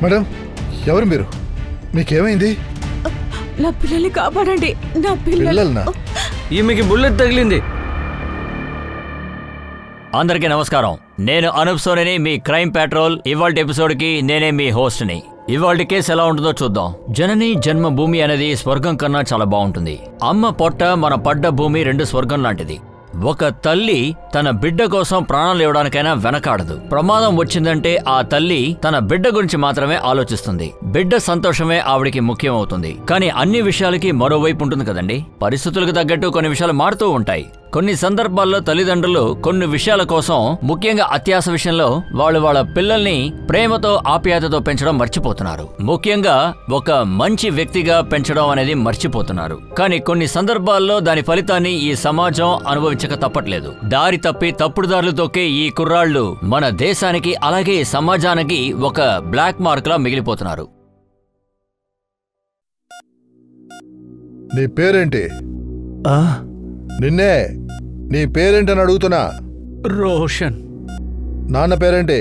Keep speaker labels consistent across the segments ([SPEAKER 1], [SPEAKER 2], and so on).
[SPEAKER 1] Madam, ఎవరు మీరు? మీకేమైంది?
[SPEAKER 2] నా పిల్లల్ని కాపాడండి. నా పిల్లల్ని.
[SPEAKER 3] ఈమెకి బుల్లెట్ తగిలింది.
[SPEAKER 4] అందరికీ నమస్కారం. నేను అనూప్ సోనిని, మీ క్రైమ్ పెట్రోల్. ఇవాల్టి ఎపిసోడ్కి నేనే మీ హోస్ట్ని. ఇవాల్టి కేసు ఎలా ఉంటుందో చూద్దాం. జనని జన్మభూమి అనేది స్వర్గం కన్నా చాలా బాగుంటుంది. అమ్మ పొట్ట మన పడ్డ భూమి రెండు స్వర్గం లాంటిది. ఒక తల్లి తన బిడ్డ కోసం ప్రాణాలు ఇవ్వడానికైనా వెనకాడదు. ప్రమాదం వచ్చిందంటే ఆ తల్లి తన బిడ్డ గురించి మాత్రమే ఆలోచిస్తుంది. బిడ్డ సంతోషమే ఆవిడికి ముఖ్యం అవుతుంది. కానీ అన్ని విషయాలకి మరోవైపు ఉంటుంది కదండి. పరిస్థితులకు తగ్గట్టు కొన్ని విషయాలు మారుతూ ఉంటాయి. కొన్ని సందర్భాల్లో తల్లిదండ్రులు కొన్ని విషయాల కోసం, ముఖ్యంగా అత్యాశ విషయంలో వాళ్ళ పిల్లల్ని ప్రేమతో ఆప్యాయతతో పెంచడం మర్చిపోతున్నారు. ముఖ్యంగా ఒక మంచి వ్యక్తిగా పెంచడం అనేది మర్చిపోతున్నారు. కానీ కొన్ని సందర్భాల్లో దాని ఫలితాన్ని ఈ సమాజం అనుభవించక తప్పట్లేదు. దారి తప్పి తప్పుడు దారులు తొక్కే ఈ కుర్రాళ్లు మన దేశానికి అలాగే సమాజానికి ఒక బ్లాక్ మార్క్ లా మిగిలిపోతున్నారు.
[SPEAKER 1] నీ పేరేంటి? నిన్నే. నీ పేరేంటని అడుగుతున్నా.
[SPEAKER 5] రోషన్.
[SPEAKER 1] నాన్న పేరేంటి?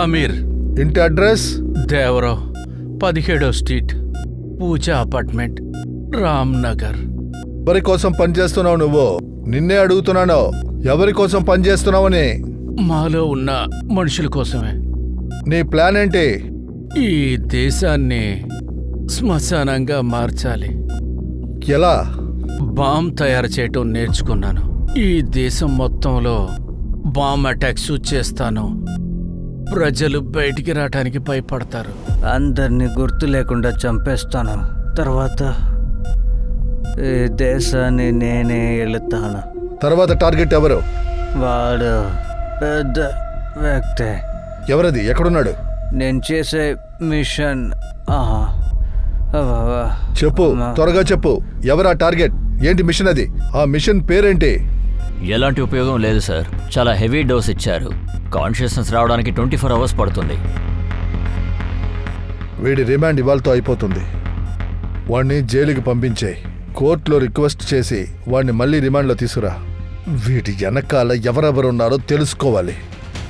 [SPEAKER 5] అమీర్.
[SPEAKER 1] ఇంటి అడ్రస్?
[SPEAKER 5] దేవరావు, 17వ స్ట్రీట్, పూజా అపార్ట్మెంట్, రామ్నగర్.
[SPEAKER 1] ఎవరి కోసం పనిచేస్తున్నావు నువ్వు? నిన్నే అడుగుతున్నాను, ఎవరి కోసం పనిచేస్తున్నావని.
[SPEAKER 5] మాలో ఉన్న మనుషుల కోసమే.
[SPEAKER 1] నీ ప్లాన్ ఏంటి?
[SPEAKER 5] ఈ దేశాన్ని శ్మశానంగా మార్చాలి.
[SPEAKER 1] ఎలా?
[SPEAKER 5] బాంబ్ తయారు చేయటం నేర్చుకున్నాను. ఈ దేశం మొత్తంలో బాంబ్ అటాక్స్ చేస్తాను. ప్రజలు బయటికి రావటానికి భయపడతారు.
[SPEAKER 3] అందరినీ గుర్తు లేకుండా చంపేస్తాను. తర్వాత ఈ దేశాన్ని నేనే వెళుతాను.
[SPEAKER 1] తర్వాత టార్గెట్ ఎవరు?
[SPEAKER 3] వాడు పెద్ద వ్యక్తే.
[SPEAKER 1] ఎవరది? ఎక్కడున్నాడు?
[SPEAKER 3] నేను చేసే మిషన్.
[SPEAKER 1] చెప్పు, త్వరగా చెప్పు. ఎవరా టార్గెట్? ఏంటి మిషన్ అది? ఆ మిషన్ పేరేంటి?
[SPEAKER 4] ఎలాంటి ఉపయోగం లేదు సార్. చాలా హెవీ డోస్ ఇచ్చారు. కాన్షియస్నెస్ రావడానికి 24 అవర్స్ పడుతుంది.
[SPEAKER 1] వీడి రిమాండ్ ఇవాళతో అయిపోతుంది. వాడిని జైలుకి పంపించే. కోర్టులో రిక్వెస్ట్ చేసి వాడిని మళ్ళీ రిమాండ్లో తీసుకురా. వీడి వెనకాల ఎవరెవరున్నారో తెలుసుకోవాలి.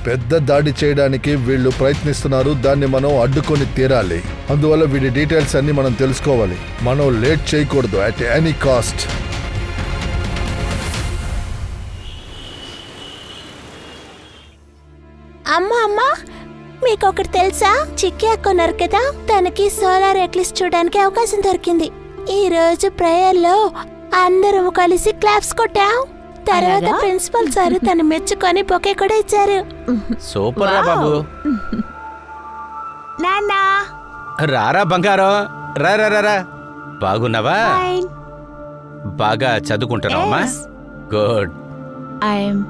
[SPEAKER 1] పెద్ద దాడి చేయడానికి వీళ్ళు ప్రయత్నిస్తున్నారు. దాన్ని మనం అడ్డుకొని తీరాలి. అందువల్ల వీడి డీటెయిల్స్ అన్ని మనం తెలుసుకోవాలి. మనం లేట్ చేయకూడదు అట్ ఎనీ కాస్ట్.
[SPEAKER 6] అమ్మా, మీకొకటి తెలుసా? చిక్కి అక్కున్నారు కదా, తనకి సోలార్ ఎక్లిప్స్ చూడడానికి అవకాశం దొరికింది. ఈ రోజు ప్రేయర్లో అందరం కలిసి క్లాప్స్ కొట్టాం. తర్వాత ప్రిన్సిపల్ సార్ తను మెచ్చుకొని బొకే కూడా ఇచ్చారు.
[SPEAKER 5] సూపర్ రా బాబు.
[SPEAKER 6] నాన్నా,
[SPEAKER 5] రారా బంగారం, రా రా రా. బాగున్నావా? బాగా చదువుకుంటున్నావమ్మా? Good.
[SPEAKER 2] I'm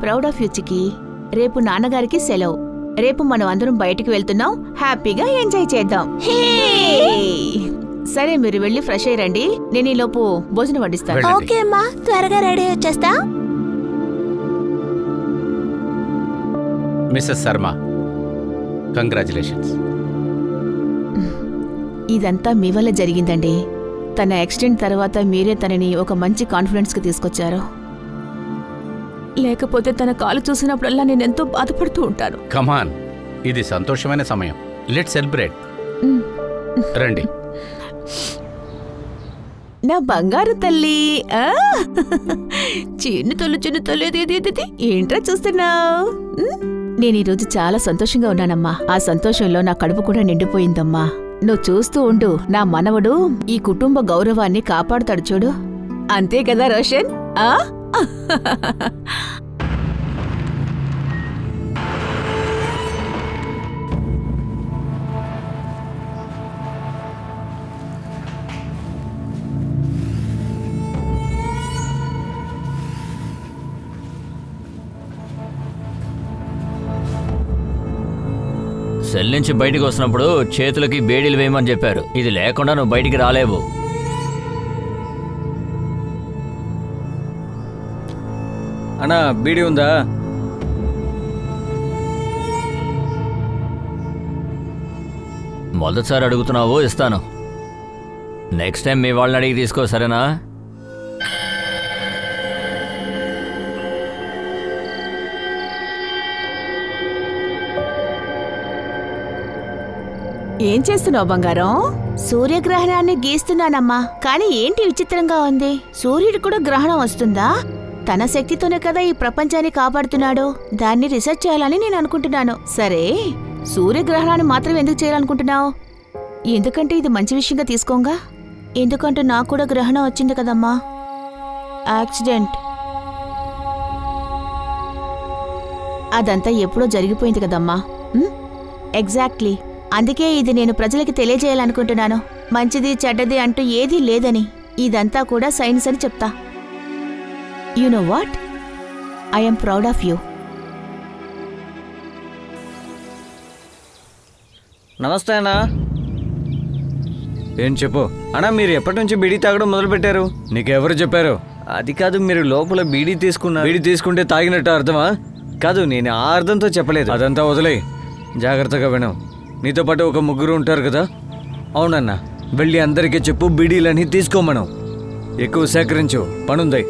[SPEAKER 2] proud of you చికి. రేపు నాన్నగారికి సెలవు. రేపు మనం అందరం బయటికి వెళ్తున్నాం. హ్యాపీగా ఎంజాయ్ చేద్దాం. సరే, మీరు వెళ్ళి ఫ్రెష్ అయ్యండి. నేను ఈ లోపు భోజనం వడ్డిస్తాను.
[SPEAKER 6] ఓకే అమ్మా, త్వరగా రెడీ వచ్చేస్తా.
[SPEAKER 5] Mrs Sharma, congratulations.
[SPEAKER 2] ఇదంతా మీ వల్ల జరిగిందండి. తన యాక్సిడెంట్ తర్వాత మీరే తనని ఒక మంచి కాన్ఫిడెన్స్కి తీసుకొచ్చారు. లేకపోతే తన కాలు చూసినప్పుడల్లా నేనెంతో బాధపడుతూ ఉంటాను.
[SPEAKER 5] కమాన్, ఇది సంతోషమైన సమయం. Let's celebrate. రండి.
[SPEAKER 2] నా బంగారు తల్లి. చిన్న తల్లి ఏంట్రా చూస్తున్నావు? నేను ఈరోజు చాలా సంతోషంగా ఉన్నానమ్మా. ఆ సంతోషంలో నా కడుపు కూడా నిండిపోయిందమ్మా. నువ్వు చూస్తూ ఉండు, నా మనవడు ఈ కుటుంబ గౌరవాన్ని కాపాడుతాడు చూడు. అంతే కదా రోషన్?
[SPEAKER 4] సెల్ నుంచి బయటికి వస్తున్నప్పుడు చేతులకి బేడీలు వేయమని చెప్పారు. ఇది లేకుండా నువ్వు బయటికి రాలేవు.
[SPEAKER 3] అన్నా, బీడీ ఉందా?
[SPEAKER 4] మొదటిసారి అడుగుతున్నావు, ఇస్తాను. నెక్స్ట్ టైం మీ వాళ్ళని అడిగి తీసుకో, సరేనా?
[SPEAKER 2] ఏం చేస్తున్నావు బంగారం? సూర్యగ్రహణాన్ని గీస్తున్నానమ్మా. కానీ ఏంటి విచిత్రంగా ఉంది? సూర్యుడు కూడా గ్రహణం వస్తుందా? తన శక్తితోనే కదా ఈ ప్రపంచాన్ని కాపాడుతున్నాడు. దాన్ని రీసెర్చ్ చేయాలని నేను అనుకుంటున్నాను. సరే, సూర్యగ్రహణాన్ని మాత్రం ఎందుకు చేయాలనుకుంటున్నావు? ఎందుకంటే ఇది మంచి విషయంగా తీసుకోంగా. ఎందుకంటే నాకు కూడా గ్రహణం వచ్చింది కదమ్మా. యాక్సిడెంట్. అదంతా ఎప్పుడో జరిగిపోయింది కదమ్మా. ఎగ్జాక్ట్లీ. అందుకే ఇది నేను ప్రజలకి తెలియజేయాలనుకుంటున్నాను. మంచిది చెడ్డది అంటూ ఏదీ లేదని. ఇదంతా కూడా సైన్స్ అని చెప్తా. You know what? I am proud of you.
[SPEAKER 3] నమస్తే అన్నా. ఏం చెప్పు అన్నా, మీరు ఎప్పటి నుంచి బీడీ తాగడం మొదలు పెట్టారు? నీకెవరు చెప్పారు? అది కాదు, మీరు లోపల బీడీ తీసుకున్నారు. బీడీ తీసుకుంటే తాగినట్టు అర్థమా? కాదు, నేను ఆ అర్థంతో చెప్పలేదు. అదంతా వదిలేయి, జాగ్రత్తగా విను. నీతో పాటు ఒక ముగ్గురు ఉంటారు కదా? అవునన్నా, వెళ్ళి అందరికీ చెప్పు బీడీలని తీసుకోమను. ఎక్కువ సేకరించు, పనుంది.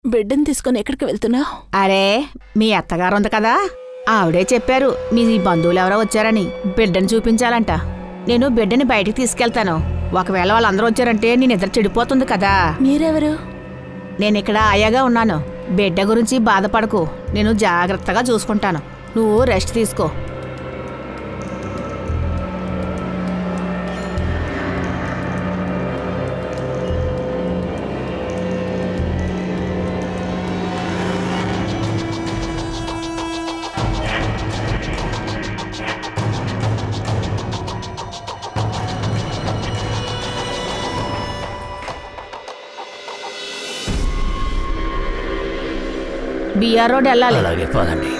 [SPEAKER 6] బిడ్డను తీసుకుని ఎక్కడికి వెళ్తున్నావు?
[SPEAKER 2] అరే, మీ అత్తగారు ఉంది కదా, ఆవిడే చెప్పారు మీ బంధువులు ఎవరో వచ్చారని. బిడ్డని చూపించాలంట. నేను బిడ్డని బయటికి తీసుకెళ్తాను. ఒకవేళ వాళ్ళందరూ వచ్చారంటే నీ నిద్ర చెడిపోతుంది కదా.
[SPEAKER 6] మీరెవరు?
[SPEAKER 2] నేనిక్కడ ఆయాగా ఉన్నాను. బిడ్డ గురించి బాధపడకు, నేను జాగ్రత్తగా చూసుకుంటాను. నువ్వు రెస్ట్ తీసుకో. బిఆర్ రోడ్ వెళ్ళాలి.
[SPEAKER 4] అలాగే పదండి.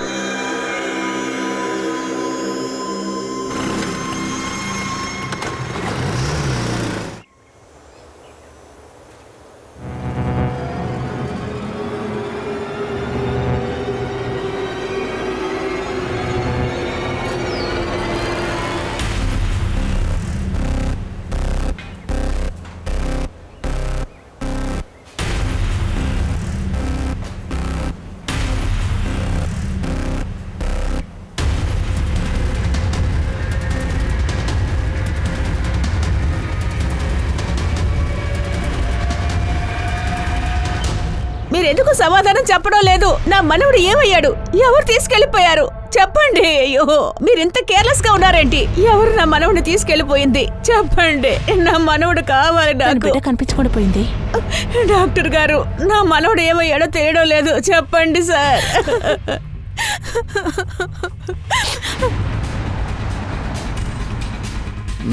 [SPEAKER 2] మీరెందుకు సమాధానం చెప్పడం లేదు? నా మనవడు ఏమయ్యాడు? ఎవరు తీసుకెళ్లిపోయారు? చెప్పండి. అయ్యో, మీరింత కేర్లెస్ గా ఉన్నారేంటి? ఎవరు నా మనవుడిని తీసుకెళ్లిపోయింది? చెప్పండి. నా మనవుడు కావాలి నాకు.
[SPEAKER 6] కనిపించకుండా పోయింది.
[SPEAKER 2] డాక్టర్ గారు, నా మనవుడు ఏమయ్యాడో తెలియడం లేదు. చెప్పండి సార్.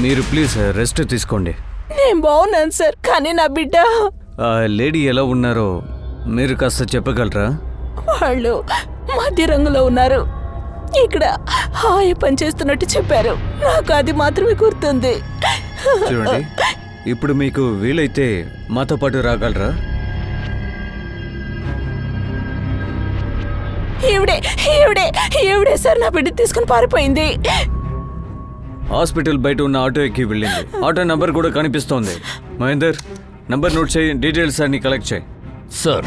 [SPEAKER 3] మీరు ప్లీజ్ రెస్ట్ తీసుకోండి.
[SPEAKER 6] నేను బాగున్నాను సార్, కానీ నా బిడ్డ.
[SPEAKER 3] ఆ లేడీ ఎలా ఉన్నారో మీరు కాస్త చెప్పగలరా?
[SPEAKER 6] వాళ్ళు మధ్య రంగులో ఉన్నారు. ఇక్కడ హాయ పని చేస్తున్నట్టు చెప్పారు. నాకు అది మాత్రమే గుర్తుంది.
[SPEAKER 3] చూడండి, ఇప్పుడు మీకు వీలైతే మాతో పాటు రాగలరా?
[SPEAKER 6] ఈవిడే సార్ నా బిడ్డ తీసుకుని పారిపోయింది.
[SPEAKER 3] హాస్పిటల్ బయట ఉన్న ఆటో ఎక్కి వెళ్ళింది. ఆటో నంబర్ కూడా కనిపిస్తోంది. మహేందర్, నంబర్ నోట్ చేయి, డీటెయిల్స్ అన్ని కలెక్ట్ చేయి.
[SPEAKER 4] సార్,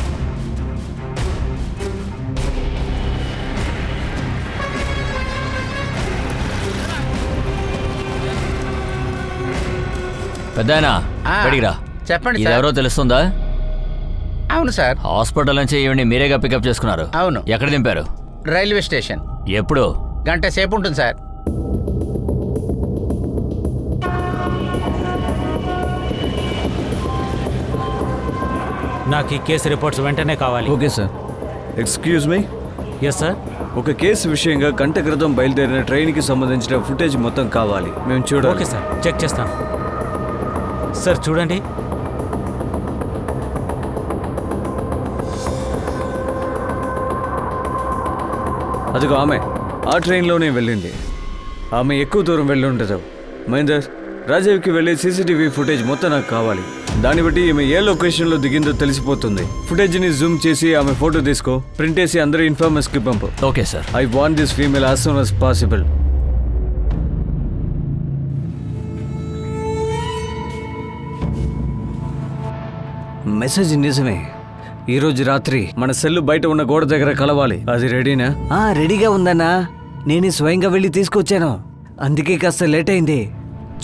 [SPEAKER 4] పెద్దాయనా అడిగిరా.
[SPEAKER 5] చెప్పండి.
[SPEAKER 4] ఎవరో తెలుస్తుందా?
[SPEAKER 5] అవును సార్.
[SPEAKER 4] హాస్పిటల్ నుంచి ఈవిని మీరేగా పికప్ చేసుకున్నారు?
[SPEAKER 5] అవును.
[SPEAKER 4] ఎక్కడ దింపారు?
[SPEAKER 5] Railway station.
[SPEAKER 4] ఎప్పుడు?
[SPEAKER 5] గంట సేపు ఉంటుంది సార్.
[SPEAKER 7] నాకు ఈ కేసు రిపోర్ట్స్ వెంటనే కావాలి.
[SPEAKER 3] Okay sir. Excuse me.
[SPEAKER 7] Yes sir.
[SPEAKER 3] ఒక కేసు విషయంగా గంట క్రితం బయలుదేరిన ట్రైన్కి సంబంధించిన ఫుటేజ్ మొత్తం కావాలి. మేము చూడాలి.
[SPEAKER 7] ఓకే సార్, చెక్ చేస్తాను. సార్ చూడండి.
[SPEAKER 3] అదిగో ఆమె ఆ ట్రైన్లోనే వెళ్ళింది. ఆమె ఎక్కువ దూరం వెళ్ళి ఉండదు. మహేందర్, రాజీవ్కి వెళ్ళే సీసీటీవీ ఫుటేజ్ మొత్తం నాకు కావాలి. దాన్ని బట్టి ఈమె ఏ లొకేషన్లో దిగిందో తెలిసిపోతుంది. ఫుటేజ్ని జూమ్ చేసి ఆమె ఫోటో తీసుకో, ప్రింట్ వేసి అందరూ ఇన్ఫార్మర్స్కి పంపు.
[SPEAKER 4] Okay sir.
[SPEAKER 3] I want this female as soon as possible. Message నిజమే. ఈరోజు రాత్రి మన సెల్లు బయట ఉన్న గోడ దగ్గర కలవాలి. అది రెడీనా? రెడీగా ఉందన్నా. నేను స్వయంగా వెళ్ళి తీసుకొచ్చాను. అందుకే కాస్త లేట్ అయింది.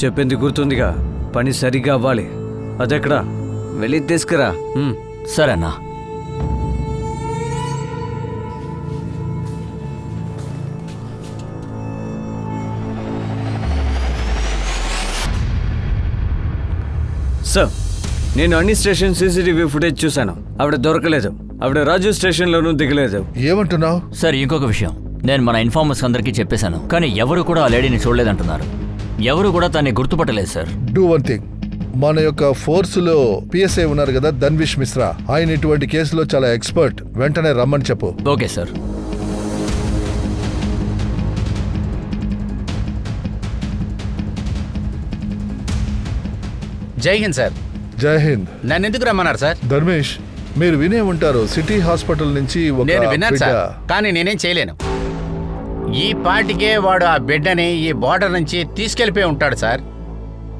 [SPEAKER 3] చెప్పింది గుర్తుందిగా, పని సరిగ్గా అవ్వాలి. అదెక్కడా వెళ్ళి తీసుకురా.
[SPEAKER 4] సరేనా?
[SPEAKER 3] సార్, నేను అన్ని స్టేషన్ సీసీటీవీ ఫుటేజ్ చూశాను. ఆవిడ దొరకలేదు. ఆవిడ రాజు స్టేషన్లోనూ దిగలేదు.
[SPEAKER 1] ఏమంటున్నావు?
[SPEAKER 4] సార్ ఇంకొక విషయం, నేను మన ఇన్ఫార్మర్స్ అందరికీ చెప్పేశాను, కానీ ఎవరు కూడా ఆ లేడీని చూడలేదంటున్నారు. ఎవరు కూడా తన్ని గుర్తుపట్టలేదు సార్.
[SPEAKER 1] డూ వన్ థింగ్, మన యొక్క ఫోర్సులో పిఎస్ఐ ఉన్నారు కదా ధన్విష్ మిశ్రా, ఆయన ఇటువంటి కేసులో చాలా ఎక్స్పర్ట్. వెంటనే రమ్మని చెప్పు.
[SPEAKER 4] Okay sir.
[SPEAKER 5] జై హింద్ సార్.
[SPEAKER 1] జై హింద్.
[SPEAKER 5] నన్ను ఎందుకు రమ్మన్నారు సార్?
[SPEAKER 1] ధర్మేష్, మీరు వినే ఉంటారు సిటీ హాస్పిటల్ నుంచి
[SPEAKER 5] నేను విన్నాను సార్, కానీ నేనేం చేయలేను. ఈ పాటికే వాడు ఆ బిడ్డని ఈ బార్డర్ నుంచి తీసుకెళ్లిపోయి ఉంటాడు సార్.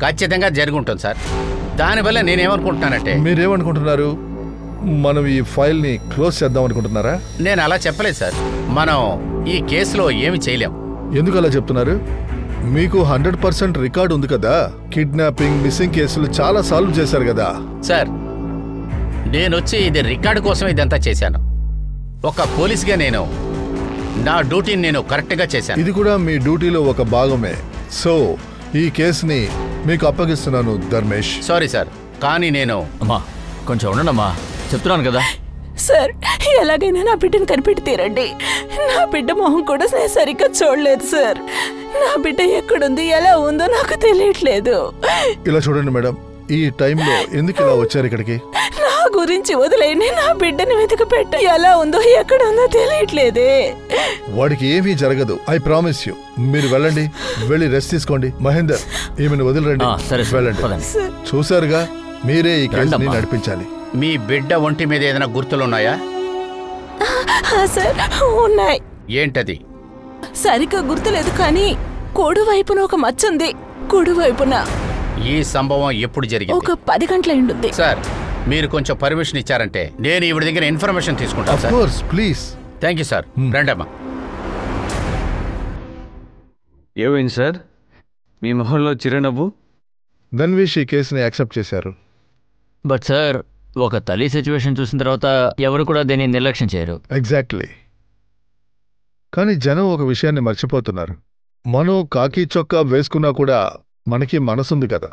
[SPEAKER 5] ఖచ్చితంగా జరిగి ఉంటుంది సార్. దానివల్ల నేనేమనుకుంటున్నానంటే.
[SPEAKER 1] మీరేమనుకుంటున్నారు? మనం ఈ ఫైల్ ని క్లోజ్ చేద్దాం అనుకుంటున్నారా?
[SPEAKER 5] నేను అలా చెప్పలేదు సార్. మనం ఈ కేసులో ఏమి చేయలేం.
[SPEAKER 1] ఎందుకు అలా చెప్తున్నారు? మీకు 100% రికార్డ్ ఉంది కదా. కిడ్నాపింగ్, మిస్సింగ్ కేసులు చాలా సాల్వ్ చేశారు కదా.
[SPEAKER 5] సార్, నేను వచ్చి ఇది రికార్డు కోసం ఇదంతా చేశాను. ఒక పోలీస్గా నేను నా డ్యూటీని నేను కరెక్ట్గా చేశాను.
[SPEAKER 1] ఇది కూడా మీ డ్యూటీలో ఒక భాగమే. సో ఈ కేసుని మీకు అప్పగిస్తున్నాను ధర్మేష్.
[SPEAKER 5] సారీ సార్, కానీ నేను.
[SPEAKER 4] అమ్మా కొంచెం ఉండనమ్మా, చెప్తున్నాను కదా.
[SPEAKER 2] సార్, ఎలాగైనా నా బిడ్డను కనిపెట్టి తీరండి. నా బిడ్డ మొహం కూడా నేను సరిగ్గా చూడలేదు సార్. నా బిడ్డ ఎక్కడుంది, ఎలా ఉందో నాకు తెలియట్లేదు.
[SPEAKER 1] ఇలా చూడండి మేడం, ఈ టైంలో ఎందుకు ఇలా వచ్చారు ఇక్కడికి?
[SPEAKER 2] నా గురించి వదిలేయండి. నా బిడ్డని వెతికి పెట్ట ఎలా ఉందో ఎక్కడ ఉందో తెలియట్లేదే.
[SPEAKER 1] వాడికి ఏమీ జరగదు, ఐ ప్రామిస్ యూ. మీరు వెళ్ళండి, వెళ్ళి రెస్ట్ తీసుకోండి. మహేందర్, ఈమెను వదిలిరండి.
[SPEAKER 4] సరే
[SPEAKER 1] వెళ్ళండి. చూసారుగా, మీరే ఈ కేసుని నడిపించాలి.
[SPEAKER 5] మీ బిడ్డ ఒంటి మీద ఏదైనా గుర్తులున్నాయా?
[SPEAKER 2] సార్ ఉన్నాయి.
[SPEAKER 5] ఏంటది?
[SPEAKER 2] సరిగ్గా గుర్తులేదు, కానీ కుడి వైపున ఒక మచ్చ ఉంది. కుడి వైపున.
[SPEAKER 5] ఈ సంభవం ఎప్పుడు జరిగింది?
[SPEAKER 2] ఒక 10 గంటలైంది.
[SPEAKER 5] సార్, మీరు కొంచెం పర్మిషన్ ఇచ్చారంటే నేను ఈవిడ దగ్గర ఇన్ఫర్మేషన్ తీసుకుంటాను sir.
[SPEAKER 1] Please.
[SPEAKER 5] Thank you sir. రండమ్మా.
[SPEAKER 3] ఏమైంది సార్ మీ మొహంలో చిరునవ్వు?
[SPEAKER 1] ధన్విష్ ఈ కేసుని యాక్సెప్ట్ చేశారు.
[SPEAKER 4] బట్ సార్, ఒక తల్లి సిచ్యువేషన్ చూసిన తర్వాత ఎవరు కూడా దీన్ని నిర్లక్ష్యం చేయరు.
[SPEAKER 1] ఎగ్జాక్ట్లీ. కానీ జనం ఒక విషయాన్ని మర్చిపోతున్నారు. మనం కాకి చొక్కా వేసుకున్నా కూడా మనకి మనసుంది కదా.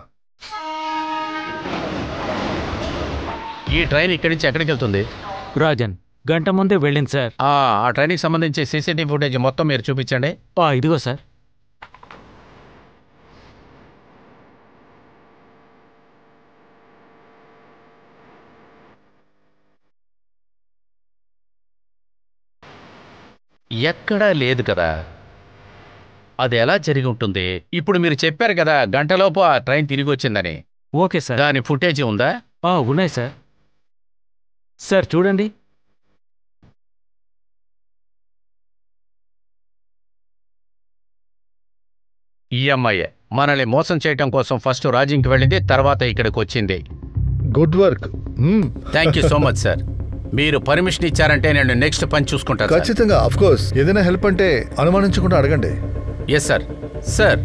[SPEAKER 5] ఈ ట్రైన్ ఇక్కడి నుంచి ఎక్కడికి వెళ్తుంది?
[SPEAKER 7] రాజన్, గంట ముందే వెళ్ళింది సార్.
[SPEAKER 5] ఆ ట్రైన్కి సంబంధించి సీసీటీవీ ఫుటేజ్ మొత్తం మీరు చూపించండి.
[SPEAKER 7] ఇదిగో సార్.
[SPEAKER 5] ఎక్కడా లేదు కదా. అది ఎలా జరిగి ఉంటుంది? ఇప్పుడు మీరు చెప్పారు కదా గంటలోపు ఆ ట్రైన్ తిరిగి వచ్చిందని.
[SPEAKER 7] Okay sir.
[SPEAKER 5] దాని ఫుటేజ్ ఉందా?
[SPEAKER 7] ఉన్నాయి సార్. సార్ చూడండి.
[SPEAKER 5] ఈ అమ్మాయి మనల్ని మోసం చేయటం కోసం ఫస్ట్ రాజింగ్కి వెళ్ళింది, తర్వాత ఇక్కడికి వచ్చింది.
[SPEAKER 1] Good work.
[SPEAKER 5] Thank you so much sir. మీరు పర్మిషన్ ఇచ్చారంటే నేను నెక్స్ట్ పని చూసుకుంటాను.
[SPEAKER 1] ఖచ్చితంగా, ఆఫ్ కోర్స్. ఏదైనా హెల్ప్ అంటే అనుమానించకుండా అడగండి.
[SPEAKER 5] Yes sir. సార్,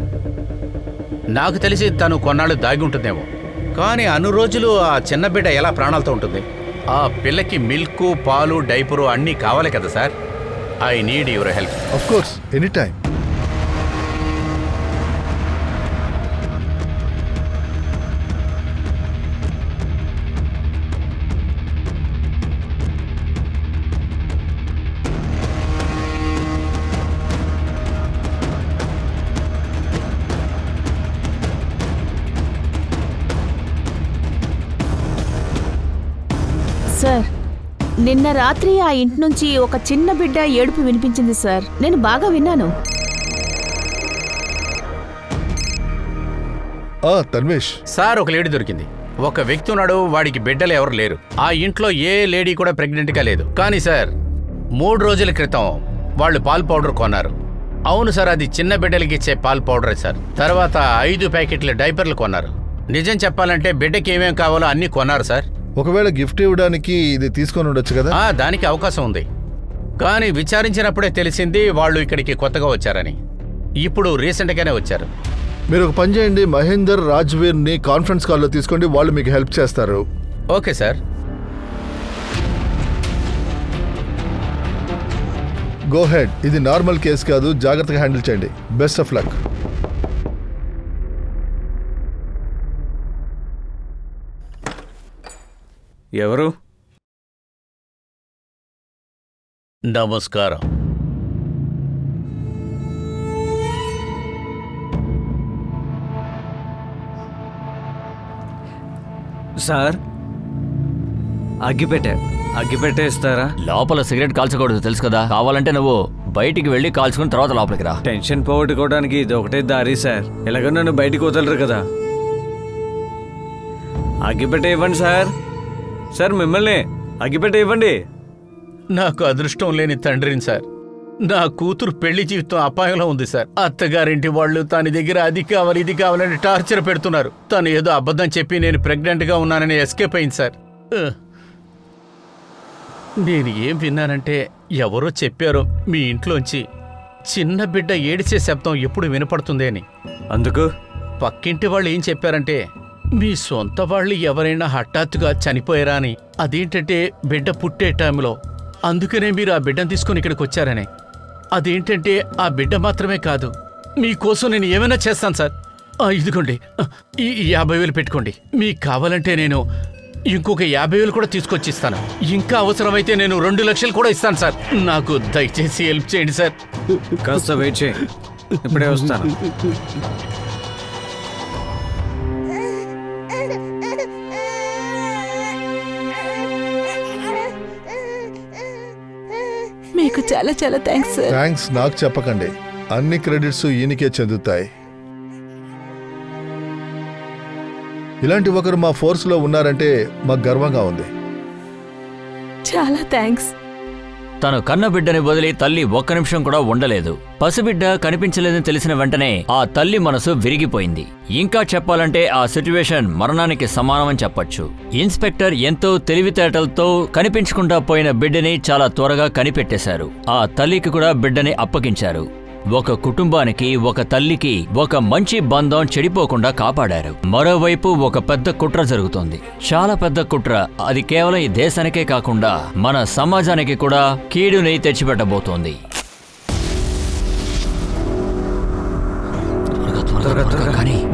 [SPEAKER 5] నాకు తెలిసి తను కొన్నాళ్ళు దాగి ఉంటుందేమో, కానీ అన్ని రోజులు ఆ చిన్న బిడ్డ ఎలా ప్రాణాలతో ఉంటుంది? ఆ పిల్లకి మిల్క్, పాలు, డైపరు అన్నీ కావాలి కదా sir. I need your help.
[SPEAKER 1] Of course, any time.
[SPEAKER 2] నిన్న రాత్రి ఆ ఇంటి నుంచి ఒక చిన్న బిడ్డ ఏడుపు వినిపించింది సార్. నేను బాగా విన్నాను.
[SPEAKER 1] తన్వేష్
[SPEAKER 5] సార్, ఒక లేడీ దొరికింది. ఒక వ్యక్తి ఉన్నాడు, వాడికి బిడ్డలు ఎవరు లేరు. ఆ ఇంట్లో ఏ లేడీ కూడా ప్రెగ్నెంట్గా లేదు. కానీ సార్ 3 రోజుల క్రితం వాళ్ళు పాల్ పౌడర్ కొన్నారు. అవును సార్, అది చిన్న బిడ్డలకి ఇచ్చే పాల్ పౌడరే సార్. తర్వాత 5 ప్యాకెట్ల డైపర్లు కొన్నారు. నిజం చెప్పాలంటే బిడ్డకి ఏమేం కావాలో అన్నీ కొన్నారు సార్.
[SPEAKER 1] ఒకవేళ గిఫ్ట్ ఇవ్వడానికి ఇది తీసుకొని ఉండొచ్చు కదా?
[SPEAKER 5] దానికి అవకాశం ఉంది. కానీ విచారించినప్పుడే తెలిసింది వాళ్ళు ఇక్కడికి కొత్తగా వచ్చారని. ఇప్పుడు రీసెంట్గానే వచ్చారు.
[SPEAKER 1] మీరు ఒక పని చేయండి, మహేందర్ రాజ్వీర్ని కాన్ఫరెన్స్ కాల్లో తీసుకోండి, వాళ్ళు మీకు హెల్ప్ చేస్తారు.
[SPEAKER 5] Okay sir.
[SPEAKER 1] Go head. ఇది నార్మల్ కేసు కాదు, జాగ్రత్తగా హ్యాండిల్ చేయండి. Best of luck.
[SPEAKER 3] ఎవరు?
[SPEAKER 5] నమస్కారం.
[SPEAKER 3] సార్, అగ్గిపెట్టే ఇస్తారా?
[SPEAKER 4] లోపల సిగరెట్ కాల్చకూడదు తెలుసు కదా. కావాలంటే నువ్వు బయటికి వెళ్ళి కాల్చుకుని తర్వాత లోపలికి రా.
[SPEAKER 3] టెన్షన్ పోగొట్టుకోవడానికి ఇది ఒకటే దారి సార్. ఎలాగో నన్ను బయటికి వదలరు కదా. అగ్గిపెట్టే ఇవ్వండి సార్. సార్, మిమ్మల్ని అగ్గిపెట్టే ఇవ్వండి.
[SPEAKER 5] నాకు అదృష్టం లేని తండ్రిని సార్. నా కూతురు పెళ్లి జీవితం అపాయంలో ఉంది సార్. అత్తగారింటి వాళ్ళు తన దగ్గర అది కావాలి ఇది కావాలని టార్చర్ పెడుతున్నారు. తను ఏదో అబద్ధం చెప్పి నేను ప్రెగ్నెంట్గా ఉన్నానని ఎస్కేప్ అయింది సార్. నేను ఏం విన్నానంటే ఎవరో చెప్పారో మీ ఇంట్లోంచి చిన్న బిడ్డ ఏడిచే శబ్దం ఎప్పుడు వినపడుతుంది అని.
[SPEAKER 3] అందుకు
[SPEAKER 5] పక్కింటి వాళ్ళు ఏం చెప్పారంటే మీ సొంత వాళ్ళు ఎవరైనా హఠాత్తుగా చనిపోయారా అని. అదేంటంటే బిడ్డ పుట్టే టైంలో. అందుకనే మీరు ఆ బిడ్డను తీసుకుని ఇక్కడికి వచ్చారనే. అదేంటంటే ఆ బిడ్డ మాత్రమే కాదు, మీకోసం నేను ఏమైనా చేస్తాను సార్. ఇదిగోండి, ఈ 50,000 పెట్టుకోండి. మీకు కావాలంటే నేను ఇంకొక 50,000 కూడా తీసుకొచ్చి ఇస్తాను. ఇంకా అవసరమైతే నేను 2 లక్షలు కూడా ఇస్తాను సార్. నాకు దయచేసి హెల్ప్ చేయండి సార్.
[SPEAKER 3] కాస్త వెయిట్ చేయి, ఇప్పుడే వస్తాను.
[SPEAKER 6] మీకు చాలా చాలా థ్యాంక్స్ సార్.
[SPEAKER 1] థ్యాంక్స్ నాకు చెప్పకండి, అన్ని క్రెడిట్స్ ఈయనకే చెందుతాయి. ఇలాంటి ఒకరు మా ఫోర్స్లో ఉన్నారంటే మాకు గర్వంగా ఉంది.
[SPEAKER 6] చాలా థ్యాంక్స్.
[SPEAKER 4] తను కన్న బిడ్డని వదిలి తల్లి ఒక్క నిమిషం కూడా ఉండలేదు. పసిబిడ్డ కనిపించలేదని తెలిసిన వెంటనే ఆ తల్లి మనసు విరిగిపోయింది. ఇంకా చెప్పాలంటే ఆ సిట్యువేషన్ మరణానికి సమానమని చెప్పొచ్చు. ఇన్స్పెక్టర్ ఎంతో తెలివితేటలతో కనిపించకుండా పోయిన బిడ్డని చాలా త్వరగా కనిపెట్టేశారు. ఆ తల్లికి కూడా బిడ్డని అప్పగించారు. ఒక కుటుంబానికి, ఒక తల్లికి ఒక మంచి బంధం చెడిపోకుండా కాపాడారు. మరోవైపు ఒక పెద్ద కుట్ర జరుగుతోంది, చాలా పెద్ద కుట్ర. అది కేవలం ఈ దేశానికే కాకుండా మన సమాజానికి కూడా కీడుని తెచ్చిపెట్టబోతోంది.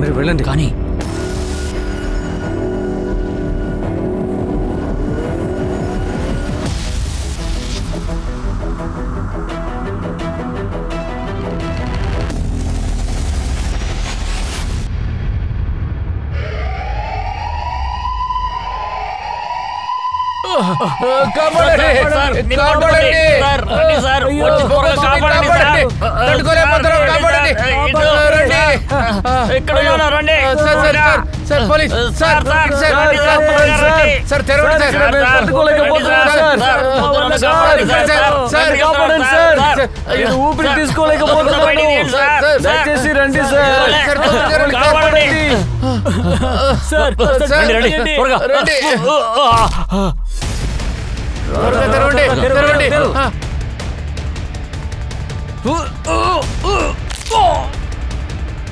[SPEAKER 3] మీరు వెళ్ళండి.
[SPEAKER 4] కానీ
[SPEAKER 3] ఊపిరి తీసుకోలేకపోతున్నాను. దయచేసి రండి సార్.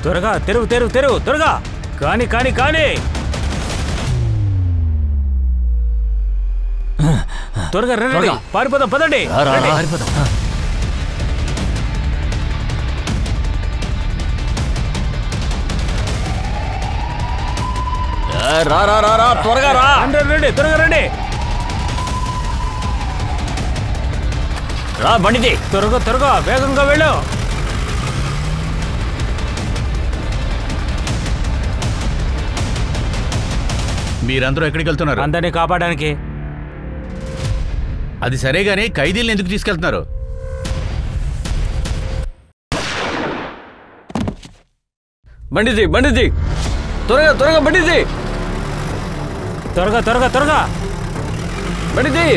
[SPEAKER 7] త్వరగా తెరువు తెరువు తెరువు త్వరగా. కాని కాని కాని త్వరగా రండి, పారిపోదాం పదండి.
[SPEAKER 4] త్వరగా రా,
[SPEAKER 7] రండి త్వరగా రండి.
[SPEAKER 4] రా బండిది,
[SPEAKER 7] త్వరగా త్వరగా వేగంగా వెళ్ళు.
[SPEAKER 5] మీరందరూ ఎక్కడికి వెళ్తున్నారు?
[SPEAKER 7] అందరినీ కాపాడడానికి.
[SPEAKER 5] అది సరేగానే ఖైదీలను ఎందుకు తీసుకెళ్తున్నారు?
[SPEAKER 3] బండిది బండిది, త్వరగా త్వరగా బండిది,
[SPEAKER 7] త్వరగా త్వరగా త్వరగా
[SPEAKER 3] బండిది.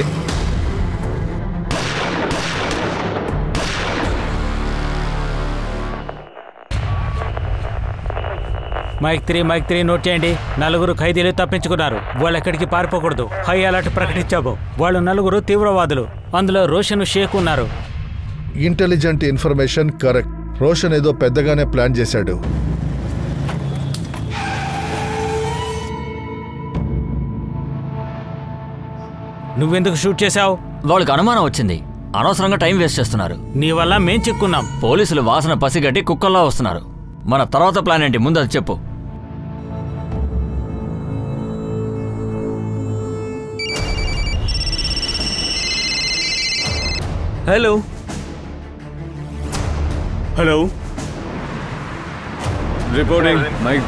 [SPEAKER 7] మైక్ 3 నోట్ చేయండి. 4 ఖైదీలు తప్పించుకున్నారు. వాళ్ళు ఎక్కడికి పారిపోకూడదు. High alert ప్రకటించాము. వాళ్ళు 4 తీవ్రవాదులు. అందులో రోషన్ షేక్ ఉన్నారు.
[SPEAKER 1] Intelligent information correct. రోషన్ ఏదో పెద్దగానే ప్లాన్ చేశాడు.
[SPEAKER 7] నువ్వెందుకు షూట్ చేశావు?
[SPEAKER 4] వాళ్ళకి అనుమానం వచ్చింది. అనవసరంగా టైం వేస్ట్ చేస్తున్నారు.
[SPEAKER 7] నీ వల్ల మేం చిక్కున్నాం.
[SPEAKER 4] పోలీసులు వాసన పసిగట్టి కుక్కల్లా వస్తున్నారు. మన తర్వాత ప్లాన్ ఏంటి? ముందు అది చెప్పు.
[SPEAKER 3] Hello hello, reporting. Mike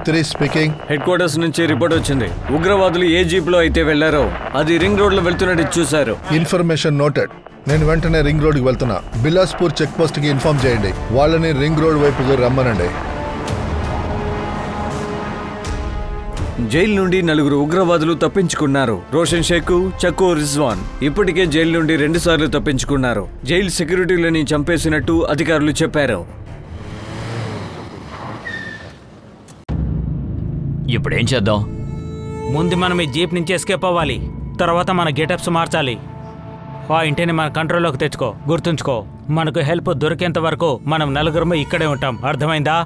[SPEAKER 3] 3
[SPEAKER 1] speaking.
[SPEAKER 3] Headquarters నుంచి రిపోర్ట్ వచ్చింది. ఉగ్రవాదులు ఏ జీప్ లో అయితే వెళ్లారో అది రింగ్ రోడ్ లో వెళ్తున్నట్టు చూశారు.
[SPEAKER 1] Information noted. నేను వెంటనే రింగ్ రోడ్కి వెళ్తున్నా. బిలాస్పూర్ చెక్ పోస్ట్ కి ఇన్ఫార్మ్ చేయండి. వాళ్ళని రింగ్ రోడ్ వైపుకు రమ్మనండి.
[SPEAKER 3] జైలు నుండి 4 ఉగ్రవాదులు తప్పించుకున్నారు. రోషన్ షేక్, చక్కు రిజ్వాన్ ఇప్పటికే జైలు నుండి 2 సార్లు తప్పించుకున్నారు. జైలు సెక్యూరిటీలని చంపేసినట్టు అధికారులు చెప్పారు.
[SPEAKER 4] ఇప్పుడేం చేద్దాం?
[SPEAKER 7] ముందు మనం ఈ జీప్ నుంచి ఎస్కేప్ అవ్వాలి. తర్వాత మన గెటప్స్ మార్చాలి. ఆ ఇంటిని మన కంట్రోల్లోకి తెచ్చుకో. గుర్తుంచుకో, మనకు హెల్ప్ దొరికేంత వరకు మనం 4 ఇక్కడే ఉంటాం. అర్థమైందా?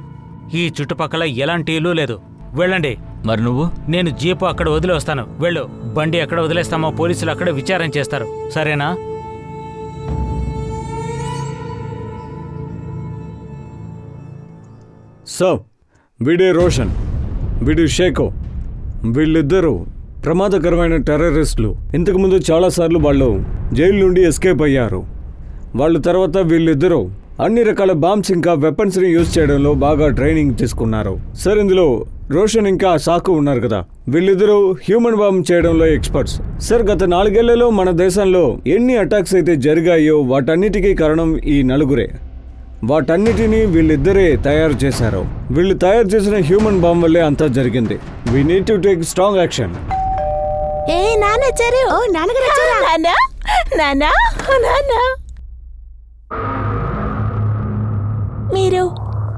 [SPEAKER 7] ఈ చుట్టుపక్కల ఎలాంటి ఇల్లు లేదు. వెళ్ళండి.
[SPEAKER 4] మరి నువ్వు?
[SPEAKER 7] నేను జీపు అక్కడ వదిలి వస్తాను. వెళ్ళు. బండి ఎక్కడ వదిలేస్తామో పోలీసులు అక్కడే విచారణ చేస్తారు. సరేనా?
[SPEAKER 3] సార్, వీడే రోషన్, వీడు షేకో. వీళ్ళిద్దరూ ప్రమాదకరమైన టెర్రరిస్టులు. ఇంతకుముందు చాలాసార్లు వాళ్ళు జైలు నుండి ఎస్కేప్ అయ్యారు. వాళ్ళ తర్వాత వీళ్ళిద్దరూ అన్ని రకాల బాంబ్స్ ఇంకా వెపన్స్ని యూజ్ చేయడంలో బాగా ట్రైనింగ్ తీసుకున్నారు. సార్, ఇందులో రోషన్ ఇంకా సాకు ఉన్నారు కదా, వీళ్ళిద్దరూ హ్యూమన్ బాంబ్ చేయడంలో ఎక్స్పర్ట్స్. సార్, గత 4 ఏళ్లలో మన దేశంలో ఎన్ని అటాక్స్ అయితే జరిగాయో వాటన్నిటికీ కారణం ఈ 4. వాటన్నిటినీ వీళ్ళిద్దరే తయారు చేశారు. వీళ్ళు తయారు చేసిన హ్యూమన్ బాంబ్ వల్లే అంతా జరిగింది. We need to take strong action.
[SPEAKER 6] ఏ నాన్న వచ్చారు. ఓ నాన్నగారు వచ్చారా? నాన్న నాన్న నాన్న.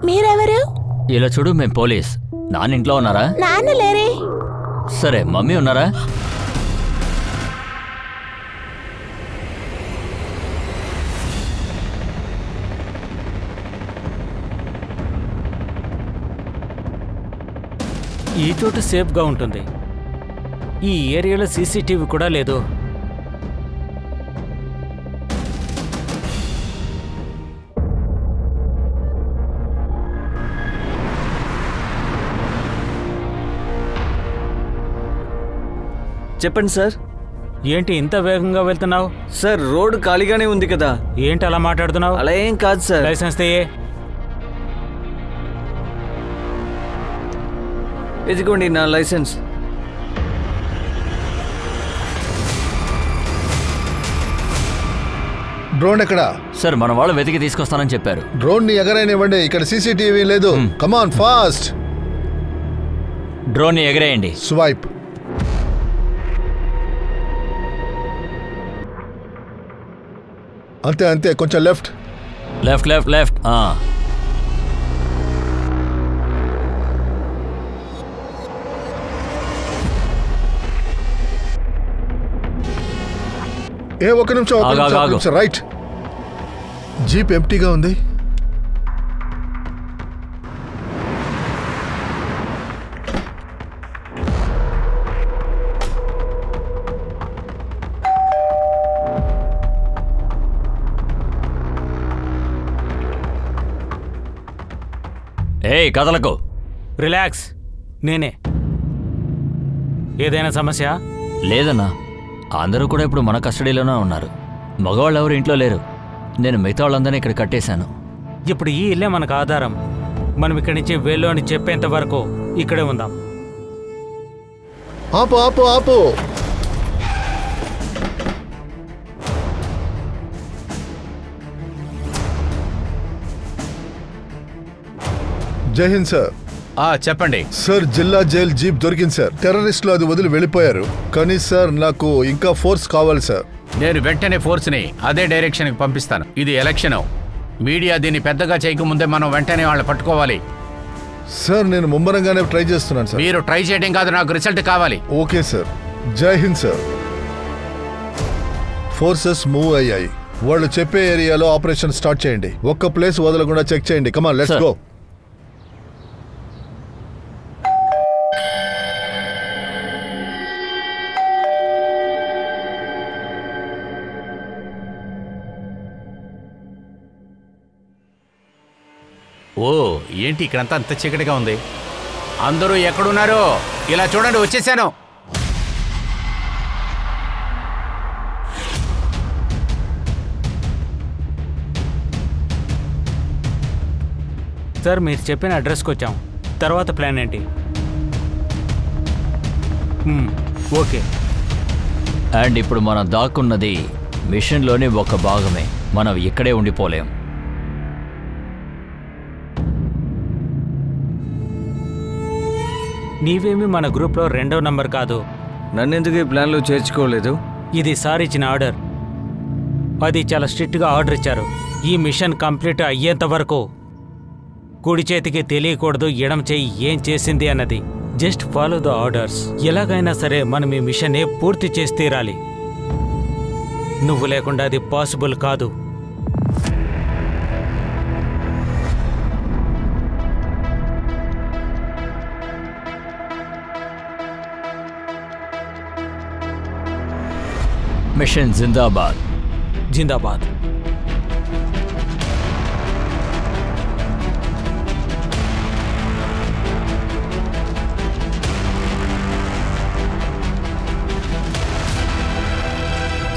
[SPEAKER 6] మీరెవరు?
[SPEAKER 4] ఇలా చూడు, మేం పోలీస్. నాన్న ఇంట్లో ఉన్నారా?
[SPEAKER 6] నాన్న లేరే.
[SPEAKER 4] సరే, మమ్మీ ఉన్నారా?
[SPEAKER 7] ఈ చోటు సేఫ్గా ఉంటుంది. ఈ ఏరియాలో సీసీటీవీ కూడా లేదు.
[SPEAKER 3] చెప్పండి సార్.
[SPEAKER 7] ఏంటి ఇంత వేగంగా వెళ్తున్నావు?
[SPEAKER 3] సార్, రోడ్ ఖాళీగానే ఉంది కదా.
[SPEAKER 7] ఏంటి అలా మాట్లాడుతున్నావు?
[SPEAKER 3] అలా ఏం కాదు సార్.
[SPEAKER 7] లైసెన్స్ తీయే.
[SPEAKER 3] ఇదిగోండి నా లైసెన్స్.
[SPEAKER 1] డ్రోన్ ఎక్కడా?
[SPEAKER 4] సార్, మన వాళ్ళు వెతికి తీసుకొస్తానని చెప్పారు.
[SPEAKER 1] డ్రోన్ ని ఎగరైనివ్వండి. ఇక్కడ సీసీటీవీ లేదు. Come on fast.
[SPEAKER 4] డ్రోన్ ని ఎగరేయండి.
[SPEAKER 1] స్వైప్. అంతే అంతే, కొంచెం లెఫ్ట్.
[SPEAKER 4] Left left left.
[SPEAKER 1] ఒక నిమిషం. రైట్. జీప్ ఎంప్టీగా ఉంది.
[SPEAKER 4] ఏయ్, కదలకు.
[SPEAKER 7] రిలాక్స్. నేనే. ఏదైనా సమస్య?
[SPEAKER 4] లేదన్నా, అందరూ కూడా ఇప్పుడు మన కస్టడీలోనే ఉన్నారు. మగవాళ్ళు ఎవరు ఇంట్లో లేరు. నేను మిగతా వాళ్ళందరినీ ఇక్కడ కట్టేశాను.
[SPEAKER 7] ఇప్పుడు ఈ ఇల్లే మనకు ఆధారం. మనం ఇక్కడి నుంచి వెళ్ళు అని చెప్పేంత వరకు ఇక్కడే ఉందాం.
[SPEAKER 1] ఆపు ఆపు ఆపు. జై హింద్ సార్.
[SPEAKER 5] చెప్పండి
[SPEAKER 1] సార్, జిల్లా జైల్ జీప్ దొరికింది సార్. టెర్రరిస్టులు అది వదిలి వెళ్ళిపోయారు. కానీ సార్ నాకు ఇంకా ఫోర్స్ కావాలి సార్.
[SPEAKER 5] నేను వెంటనే ఫోర్స్ని అదే డైరెక్షన్కి పంపిస్తాను. ఇది ఎలక్షన్, మీడియా దీన్ని పెద్దగా చేయకముందే మనం వెంటనే వాళ్ళని పట్టుకోవాలి.
[SPEAKER 1] సార్, నేను ముమ్మరంగానే ట్రై చేస్తున్నాను సార్.
[SPEAKER 5] మీరు ట్రై చేయడం కాదు, నాకు రిజల్ట్ కావాలి.
[SPEAKER 1] Okay sir. జై హింద్ సార్. ఫోర్సెస్ మూవ్ అయ్యాయి. వాళ్ళు చెప్పే ఏరియాలో ఆపరేషన్ స్టార్ట్ చేయండి. ఒక్క ప్లేస్ వదలకుండా చెక్ చేయండి. కమాన్, లెట్స్ గో.
[SPEAKER 5] ఓ ఏంటి ఇక్కడంతా అంత చీకటిగా ఉంది? అందరూ ఎక్కడున్నారో ఇలా చూడండి, వచ్చేసాను.
[SPEAKER 7] సార్, మీరు చెప్పిన అడ్రస్కి వచ్చాం. తర్వాత ప్లాన్ ఏంటి? ఓకే.
[SPEAKER 4] అండ్ ఇప్పుడు మనం దాక్కున్నది మిషన్లోని ఒక భాగమే. మనం ఇక్కడే ఉండిపోలేం.
[SPEAKER 7] నీవేమి మన గ్రూప్లో 2వ నంబర్ కాదు.
[SPEAKER 3] నన్నెందుకు ఈ ప్లాన్లో చేర్చుకోలేదు?
[SPEAKER 7] ఇది సార్ ఇచ్చిన ఆర్డర్. అది చాలా స్ట్రిక్ట్గా ఆర్డర్ ఇచ్చారు. ఈ మిషన్ కంప్లీట్ అయ్యేంత వరకు కుడి చేతికి తెలియకూడదు ఎడమ చెయ్యి ఏం చేసింది అన్నది. Just follow the orders. ఎలాగైనా సరే మనం ఈ మిషన్ని పూర్తి చేసి తీరాలి. నువ్వు లేకుండా అది పాసిబుల్ కాదు.
[SPEAKER 4] మిషన్ జిందాబాద్.
[SPEAKER 7] జిందాబాద్.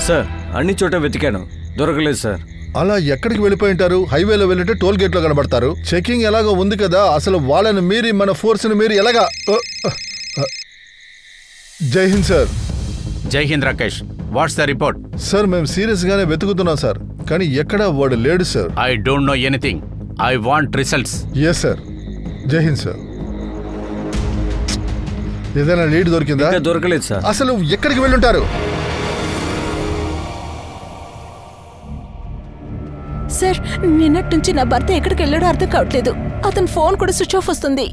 [SPEAKER 3] సార్, అన్ని చోట వెతికాను, దొరకలేదు సార్.
[SPEAKER 1] అలా ఎక్కడికి వెళ్ళిపోయి ఉంటారు? హైవేలో వెళ్ళితే టోల్ గేట్లో కనబడతారు. చెకింగ్ ఎలాగో ఉంది కదా, అసలు వాళ్ళని మీరి మన ఫోర్స్ని మీరి ఎలాగా? జై హింద్ సార్.
[SPEAKER 5] జై Hind Rakesh. What's the report?
[SPEAKER 1] Sir, మేము సీరియస్ గానే వెతుకుతున్నాం సార్, కానీ ఎక్కడ వాడు లేడు sir.
[SPEAKER 5] I don't know anything. I want results.
[SPEAKER 1] Yes sir. జై హింద్ సార్. ఏదైనా లీడ్ దొరికిందా?
[SPEAKER 3] దొరకలేదు సార్.
[SPEAKER 1] అసలు ఎక్కడికి వెళ్ళుంటారు?
[SPEAKER 6] సార్, నిన్నటి నుంచి నా భర్త ఎక్కడికి వెళ్ళాడో అర్థం కావట్లేదు. అతని ఫోన్ కూడా స్విచ్ ఆఫ్ వస్తుంది.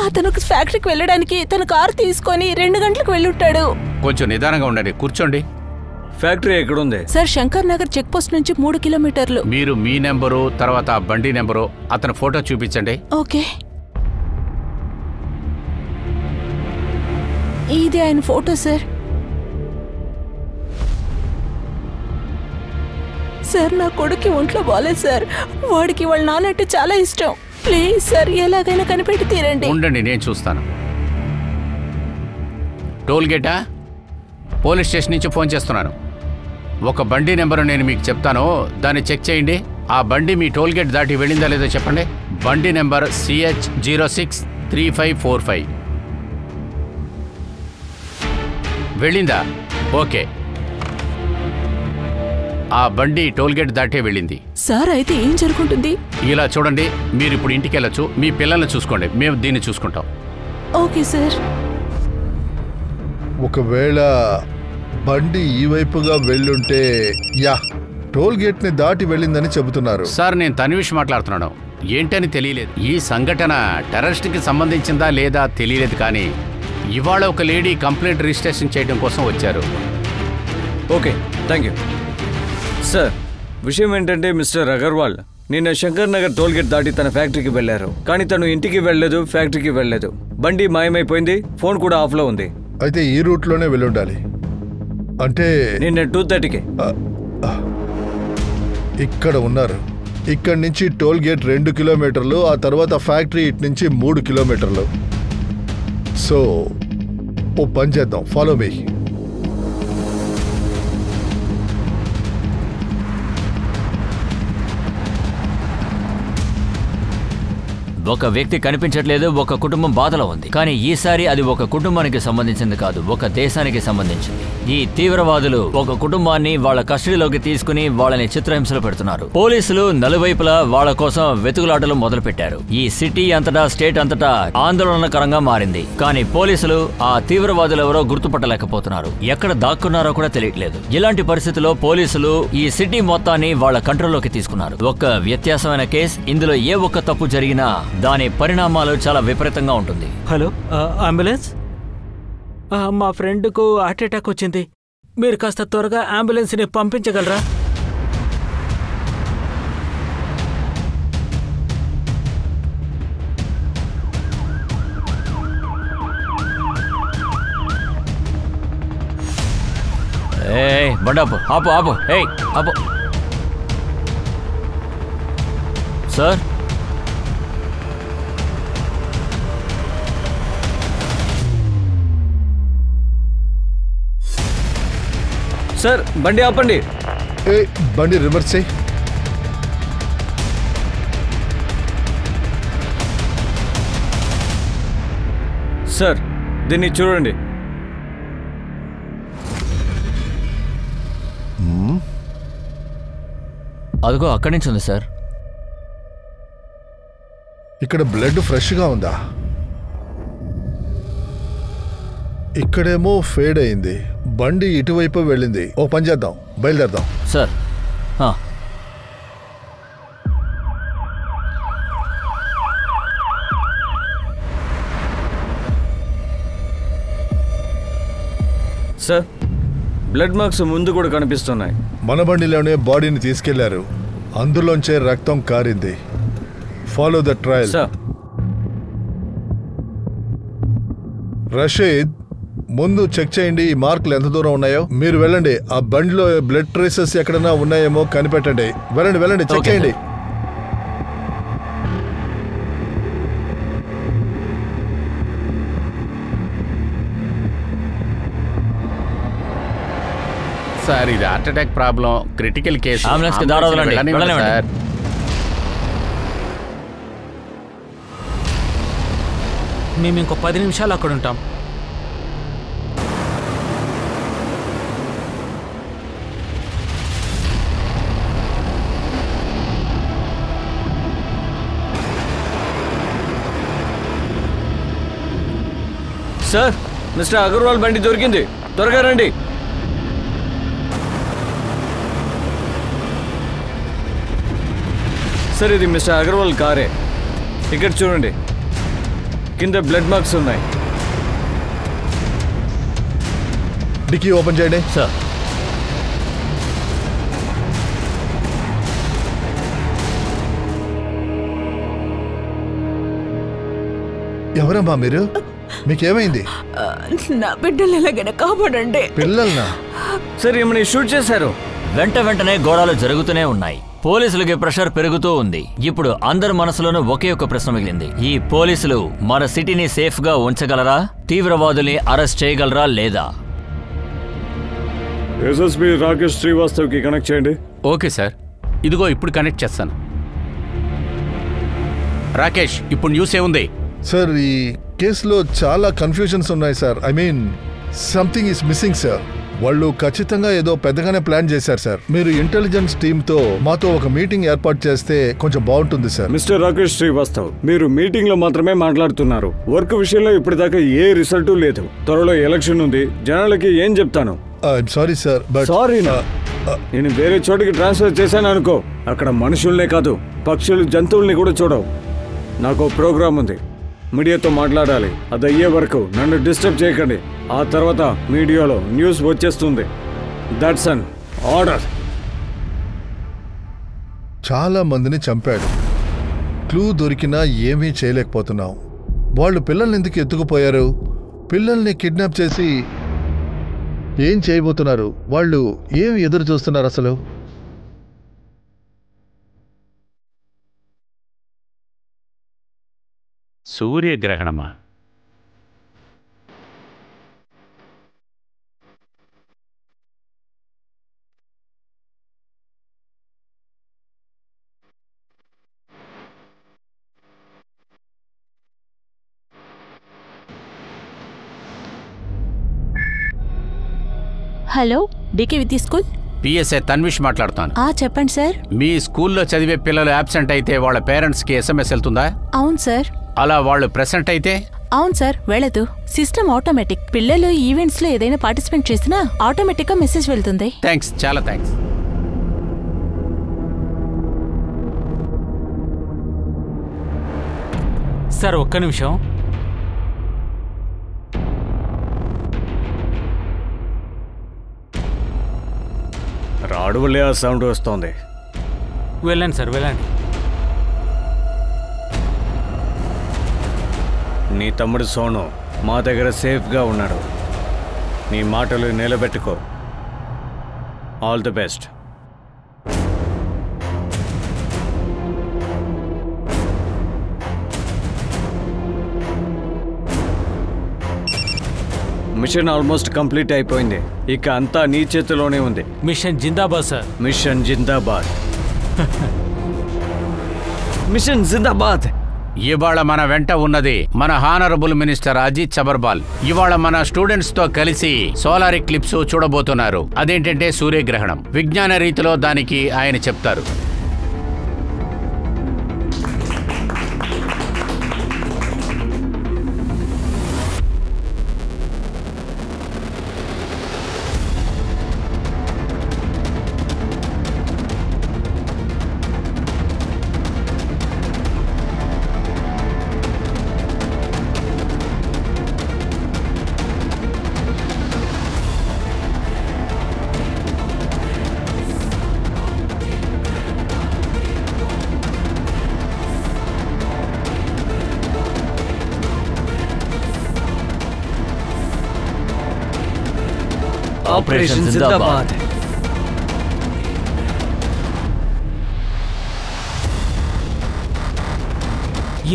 [SPEAKER 6] అతను ఫ్యాక్టరీకి వెళ్ళడానికి తన కారు తీసుకొని 2 గంటలకు వెళ్ళుంటాడు.
[SPEAKER 5] కొంచెం నిదానంగా ఉండండి, కూర్చోండి.
[SPEAKER 3] ఫ్యాక్టరీ ఎక్కడుంది?
[SPEAKER 6] Sir, Shankar Nagar check post నుంచి 3 కిలోమీటర్లు.
[SPEAKER 5] మీరు మీ నెంబరు, తర్వాత బండి నెంబరు, అతని ఫోటో చూపించండి.
[SPEAKER 6] ఓకే. ఇది ఆయన ఫోటో సార్. సార్, నా కొడుకు ఒంట్లో బాలేదు సార్. వాడికి వాళ్ళ నానంటే చాలా ఇష్టం. ప్లీజ్ సార్, ఎలాగైనా కనిపెట్టి తీరండి.
[SPEAKER 5] ఉండండి, నేను చూస్తాను. టోల్ గేటా? పోలీస్ స్టేషన్ నుంచి ఫోన్ చేస్తున్నాను. ఒక బండి నెంబరు నేను మీకు చెప్తాను, దాన్ని చెక్ చేయండి. ఆ బండి మీ టోల్ గేట్ దాటి వెళ్ళిందా లేదో చెప్పండి. బండి నెంబర్ CH063545. వెళ్ళిందా? ఓకే. ఆ బండి టోల్ గేట్ దాటే వెళ్ళింది.
[SPEAKER 6] సార్, అయితే ఏం జరుగుతుంది?
[SPEAKER 5] ఇలా చూడండి, మీరు ఇప్పుడు ఇంటికి వెళ్ళొచ్చు. మీ పిల్లల్ని చూసుకోండి, మేము దీన్ని చూసుకుంటాం.
[SPEAKER 6] Okay sir.
[SPEAKER 1] ఒకవేళ బండి ఈ వైపుగా వెళ్ళుంటే టోల్ గేట్ ని దాటి వెళ్ళిందని చెబుతున్నారు.
[SPEAKER 5] సార్, నేను తన్విష్ మాట్లాడుతున్నాను. ఏంటని తెలియలేదు. ఈ సంఘటన టెర్రరిస్ట్కి సంబంధించిందా లేదా తెలియలేదు, కానీ ఇవాళ ఒక లేడీ కంప్లైంట్ రిజిస్ట్రేషన్ చేయడం కోసం వచ్చారు.
[SPEAKER 3] Okay, thank you sir. విషయం ఏంటంటే మిస్టర్ అగర్వాల్ నిన్న శంకర్ నగర్ టోల్గేట్ దాటి తన ఫ్యాక్టరీకి వెళ్లారు. కానీ తను ఇంటికి వెళ్ళలేదు, ఫ్యాక్టరీకి వెళ్ళలేదు. బండి మాయమైపోయింది, ఫోన్ కూడా ఆఫ్లో ఉంది.
[SPEAKER 1] అయితే ఈ రూట్లోనే వెళ్ళుండాలి. అంటే
[SPEAKER 3] నిన్న 2:30కి
[SPEAKER 1] ఇక్కడ ఉన్నారు. ఇక్కడి నుంచి టోల్ గేట్ 2 కిలోమీటర్లు, ఆ తర్వాత ఫ్యాక్టరీ ఇటు నుంచి 3 కిలోమీటర్లు. సో ఓ పని చేద్దాం, ఫాలో మీ.
[SPEAKER 4] ఒక వ్యక్తి కనిపించట్లేదు, ఒక కుటుంబం బాధలో ఉంది. కానీ ఈసారి అది ఒక కుటుంబానికి సంబంధించింది కాదు, ఒక దేశానికి సంబంధించింది. ఈ తీవ్రవాదులు ఒక కుటుంబాన్ని వాళ్ళ కస్టడీలోకి తీసుకుని వాళ్ళని చిత్రహింసలు పెడుతున్నారు. పోలీసులు నలువైపులా వాళ్ళ కోసం వెతుకులాటలు మొదలుపెట్టారు. ఈ సిటీ అంతటా, స్టేట్ అంతటా ఆందోళనకరంగా మారింది. కానీ పోలీసులు ఆ తీవ్రవాదులు ఎవరో గుర్తుపట్టలేకపోతున్నారు. ఎక్కడ దాక్కున్నారో కూడా తెలియట్లేదు. ఇలాంటి పరిస్థితుల్లో పోలీసులు ఈ సిటీ మొత్తాన్ని వాళ్ళ కంట్రోల్లోకి తీసుకున్నారు. ఒక వ్యత్యాసమైన కేసు. ఇందులో ఏ ఒక్క తప్పు జరిగినా దాని పరిణామాలు చాలా విపరీతంగా ఉంటుంది.
[SPEAKER 7] Hello, ambulance. మా ఫ్రెండ్కు హార్ట్ అటాక్ వచ్చింది. మీరు కాస్త త్వరగా అంబులెన్స్ని పంపించగలరా?
[SPEAKER 4] ఏయ్ బండాపు, ఆపు ఆపు, ఏయ్ ఆపు. సార్,
[SPEAKER 3] సార్ బండి ఆపండి.
[SPEAKER 1] ఏ బండి రివర్స్ చేయి.
[SPEAKER 3] సార్ దీన్ని చూడండి.
[SPEAKER 4] అదిగో అక్కడి నుంచి ఉంది సార్.
[SPEAKER 1] ఇక్కడ బ్లడ్ ఫ్రెష్గా ఉందా? ఇక్కడేమో ఫేడ్ అయింది. బండి ఇటువైపు వెళ్ళింది. ఓ పని చేద్దాం, బయలుదేరదాం.
[SPEAKER 4] సార్,
[SPEAKER 3] సార్ బ్లడ్ మార్క్స్ ముందు కూడా కనిపిస్తున్నాయి.
[SPEAKER 1] మన బండిలోనే బాడీని తీసుకెళ్లారు. అందులోంచే రక్తం కారింది. Follow the trail.
[SPEAKER 3] Sir
[SPEAKER 1] Rashid, ముందు చెక్ చేయండి ఈ మార్కులు ఎంత దూరం ఉన్నాయో. మీరు వెళ్ళండి, ఆ బండిలో బ్లడ్ ట్రేసెస్ ఎక్కడన్నా ఉన్నాయేమో కనిపెట్టండి. వెళ్ళండి వెళ్ళండి, చెక్ చేయండి.
[SPEAKER 5] సార్ ఇది heart attack problem, critical case.
[SPEAKER 4] Ambulance కి దారి వదలండి. వెళ్ళనివ్వండి.
[SPEAKER 5] సార్
[SPEAKER 7] మేము ఇంకో 10 నిమిషాలు అక్కడ ఉంటాం.
[SPEAKER 3] సార్ మిస్టర్ అగర్వాల్ బండి దొరికింది, త్వరగా రండి. సార్ ఇది మిస్టర్ అగర్వాల్ కారే. ఇక్కడ చూడండి, కింద బ్లడ్ మార్క్స్ ఉన్నాయి.
[SPEAKER 1] డిక్కీ ఓపెన్ చేయండి.
[SPEAKER 4] సార్,
[SPEAKER 1] ఎవరమ్మా మీరు? మీకేమైంది?
[SPEAKER 2] నా బిడ్డలు ఎలాగైనా కాపాడండి.
[SPEAKER 1] పిల్లల్నా?
[SPEAKER 3] సార్ ఏమని షూట్ చేశారు?
[SPEAKER 4] వెంటనే ఘోరాలు జరుగుతూనే ఉన్నాయి. పోలీసులకి ప్రెషర్ పెరుగుతూ ఉంది. ఇప్పుడు అందరి మనసులోనూ ఒకే ఒక ప్రశ్న మిగిలింది. ఈ పోలీసులు మన సిటీని సేఫ్ గా ఉంచగలరా? తీవ్రవాదుల్ని అరెస్ట్ చేయగలరా లేదా?
[SPEAKER 3] ఎస్ఎస్పీ రాకేష్ శ్రీవాస్తవ్ కి కనెక్ట్ చేయండి.
[SPEAKER 5] ఓకే సార్, ఇదిగో ఇప్పుడు కనెక్ట్ చేస్తాను. రాకేష్, ఇప్పుడు న్యూస్ ఏముంది?
[SPEAKER 1] సార్ ఈ కేసులో చాలా కన్ఫ్యూజన్స్ ఉన్నాయి sir. I mean something is missing sir. వాళ్ళు ఖచ్చితంగా ఏదో పెద్దగానే ప్లాన్ చేశారు సార్. మీరు ఇంటెలిజెన్స్ టీంతో మాతో ఒక మీటింగ్ ఏర్పాటు చేస్తే కొంచెం బాగుంటుంది సార్.
[SPEAKER 3] మిస్టర్ రాకేష్ శ్రీవాస్తవ్, మీరు మీటింగ్ లో మాత్రమే మాట్లాడుతున్నారు. వర్క్ విషయంలో ఇప్పటిదాకా ఏ రిజల్ట్ లేదు. త్వరలో ఎలక్షన్ ఉంది, జనాలకి ఏం చెప్తాను?
[SPEAKER 1] I'm sorry sir, but
[SPEAKER 3] sorry నేను వేరే చోటికి ట్రాన్స్ఫర్ చేశాను అనుకో, అక్కడ మనుషుల్నే కాదు పక్షులు జంతువుల్ని కూడా చూడవు. నాకు ప్రోగ్రామ్ ఉంది, మీడియాతో మాట్లాడాలి. అది అయ్యే వరకు నన్ను డిస్టర్బ్ చేయకండి. ఆ తర్వాత మీడియాలో న్యూస్ వచ్చేస్తుంది. That's an order.
[SPEAKER 1] చాలా మందిని చంపాడు. క్లూ దొరికినా ఏమీ చేయలేకపోతున్నాం. వాళ్ళు పిల్లల్ని ఎందుకు ఎత్తుకుపోయారు? పిల్లల్ని కిడ్నాప్ చేసి ఏం చేయబోతున్నారు? వాళ్ళు ఏం ఎదురు చూస్తున్నారు అసలు?
[SPEAKER 8] సూర్యగ్రహణమా?
[SPEAKER 9] హలో, డీకే విద్యా స్కూల్.
[SPEAKER 5] పిఎస్ఏ తన్విష్ మాట్లాడుతాను.
[SPEAKER 9] చెప్పండి సార్.
[SPEAKER 5] మీ స్కూల్లో చదివే పిల్లలు అబ్సెంట్ అయితే వాళ్ళ పేరెంట్స్కి ఎస్ఎంఎస్ వెళ్తుందా?
[SPEAKER 9] అవును సార్.
[SPEAKER 5] అలా వాళ్ళు ప్రెసెంట్ అయితే?
[SPEAKER 9] అవును సార్, వెళ్ళదు. System automatic. పిల్లలు ఈవెంట్స్ లో ఏదైనా పార్టిసిపేట్ చేసినా ఆటోమేటిక్ గా మెసేజ్ వెళ్తుంది.
[SPEAKER 5] థ్యాంక్స్, చాలా థ్యాంక్స్.
[SPEAKER 7] సార్ ఒక్క నిమిషం.
[SPEAKER 3] రాడు వల్లే ఆ సౌండ్ వస్తోంది.
[SPEAKER 7] వెళ్ళండి సార్, వెళ్ళండి.
[SPEAKER 3] నీ తమ్ముడు సోను మా దగ్గర సేఫ్గా ఉన్నాడు. నీ మాటలు నిలబెట్టుకో. All the best. Mission almost complete అయిపోయింది. ఇక అంతా నీ చేతిలోనే ఉంది.
[SPEAKER 7] మిషన్ జిందాబాద్ సార్.
[SPEAKER 3] మిషన్ జిందాబాద్. మిషన్ జిందాబాద్.
[SPEAKER 5] ఇవాళ మన వెంట ఉన్నది మన హానరబుల్ మినిస్టర్ అజిత్ సబర్వాల్. ఇవాళ మన స్టూడెంట్స్ తో కలిసి సోలార్ ఎక్లిప్స్ చూడబోతున్నారు. అదేంటంటే సూర్యగ్రహణం. విజ్ఞాన రీతిలో దానికి ఆయన చెప్తారు.
[SPEAKER 3] ఆపరేషన్ జిందాబాద్.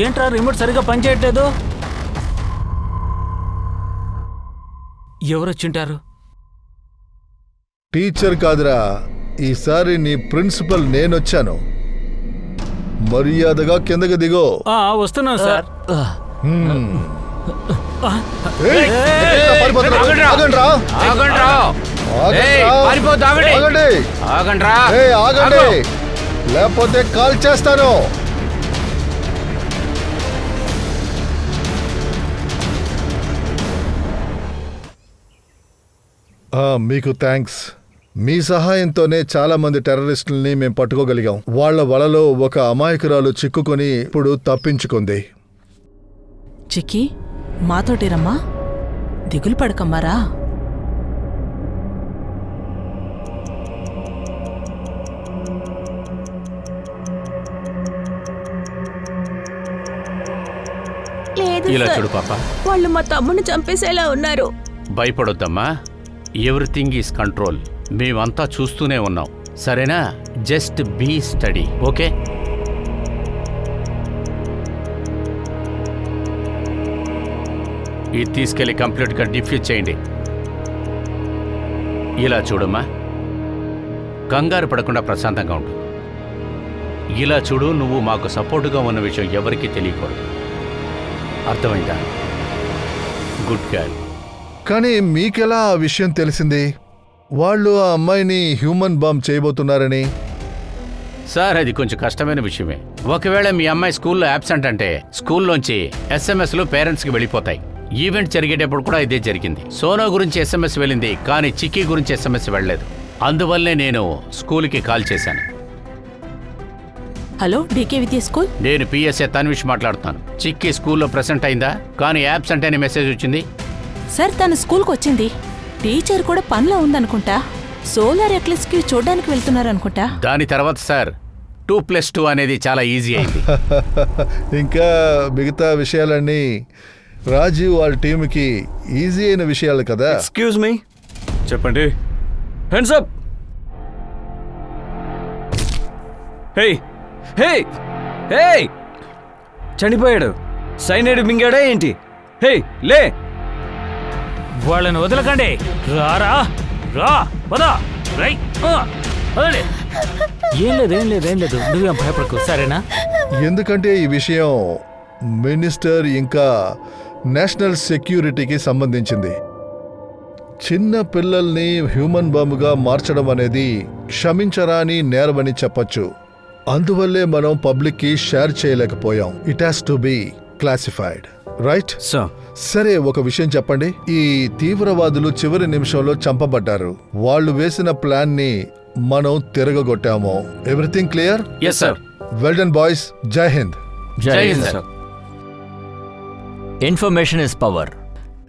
[SPEAKER 7] ఏంట్రా రిమోట్ సరిగా పనిచేయట్లేదు? ఎవరొచ్చింటారు?
[SPEAKER 1] టీచర్ కాదురా, ఈసారి నీ ప్రిన్సిపల్ నేనొచ్చాను. మర్యాదగా కిందకి దిగో.
[SPEAKER 7] వస్తున్నాను సార్.
[SPEAKER 1] లేకపోతే కాల్ చేస్తాను. మీకు థ్యాంక్స్. మీ సహాయంతోనే చాలా మంది టెర్రరిస్టుల్ని మేము పట్టుకోగలిగాం. వాళ్ల వలలో ఒక అమాయకురాలు చిక్కుకొని ఇప్పుడు తప్పించుకుంది.
[SPEAKER 9] చిక్కి, మాతోటి రమ్మా. దిగులు పడకమ్మారా.
[SPEAKER 5] ఇలా చూడు పాప,
[SPEAKER 2] వాళ్ళు మా తమ్ముని చంపేసేలా ఉన్నారు.
[SPEAKER 5] భయపడొద్దమ్మా. Everything is control. మేమంతా చూస్తూనే ఉన్నాం, సరేనా? Just be steady, okay? ఇది తీసుకెళ్లి కంప్లీట్గా డిఫ్యూజ్ చేయండి. ఇలా చూడమ్మా, కంగారు పడకుండా ప్రశాంతంగా ఉండు. ఇలా చూడు, నువ్వు మాకు సపోర్టుగా ఉన్న విషయం ఎవరికీ తెలియకూడదు, అర్థమైందా? Good girl.
[SPEAKER 1] కానీ మీకెలా ఆ విషయం తెలిసింది? వాళ్ళు ఆ అమ్మాయిని హ్యూమన్ బాంబ్ చేయబోతున్నారని?
[SPEAKER 5] సార్, అది కొంచెం కష్టమైన విషయమే. ఒకవేళ మీ అమ్మాయి స్కూల్లో యాబ్సెంట్ అంటే స్కూల్లోంచి ఎస్ఎంఎస్లు పేరెంట్స్కి వెళ్ళిపోతాయి. ఈవెంట్ జరిగేటప్పుడు కూడా ఇదే జరిగింది. సోనా గురించి ఎస్ఎంఎస్ వెళ్ళింది, కానీ చిక్కీ గురించి ఎస్ఎంఎస్ వెళ్ళలేదు. అందువల్లే నేను స్కూల్కి కాల్ చేశాను.
[SPEAKER 9] హలో, డీకే విద్యా స్కూల్.
[SPEAKER 5] నేను పిఎస్ఏ తన్విష్ మాట్లాడుతాను. చిక్కీ స్కూల్లో ప్రెసెంట్ అయిందా? కానీ యాబ్సెంట్ అనే మెసేజ్ వచ్చింది.
[SPEAKER 9] సార్, తను స్కూల్కి వచ్చింది. టీచర్ కూడా పనిలో ఉందనుకుంటా. సోలార్ ఎక్లిప్స్ కి చూడడానికి వెళ్తున్నారనుకుంటా.
[SPEAKER 5] దాని తర్వాత సార్ 2+2 అనేది చాలా ఈజీ అయింది.
[SPEAKER 1] ఇంకా మిగతా విషయాలన్నీ రాజీవ్ వాళ్ళ టీంకి ఈజీ అయిన విషయాలు కదా.
[SPEAKER 3] ఎక్స్క్యూజ్ మీ, చెప్పండి. Hands up. హే హే హే, చనిపోయాడు. సైనైడ్ మింగాడా ఏంటి? హే లే,
[SPEAKER 7] వాళ్ళని వదలకండి. రారా రా, పద. ఏం లేదు, నువ్వేం భయపడకు, సరేనా?
[SPEAKER 1] ఎందుకంటే ఈ విషయం మినిస్టర్ ఇంకా నేషనల్ సెక్యూరిటీకి సంబంధించింది. చిన్న పిల్లల్ని హ్యూమన్ బాంబుగా మార్చడం అనేది క్షమించరాని నేరమని చెప్పొచ్చు. అందువల్లే మనం పబ్లిక్కి షేర్ చేయలేకపోయాం. It has to be classified, right? సరే, ఒక విషయం చెప్పండి. ఈ తీవ్రవాదులు చివరి నిమిషంలో చంపబడ్డారు. వాళ్ళు వేసిన ప్లాన్ ని మనం తిరగగొట్టాము. Everything clear?
[SPEAKER 3] yes sir.
[SPEAKER 1] Well done boys. జై హింద్.
[SPEAKER 4] జై Hind sir. Information is power.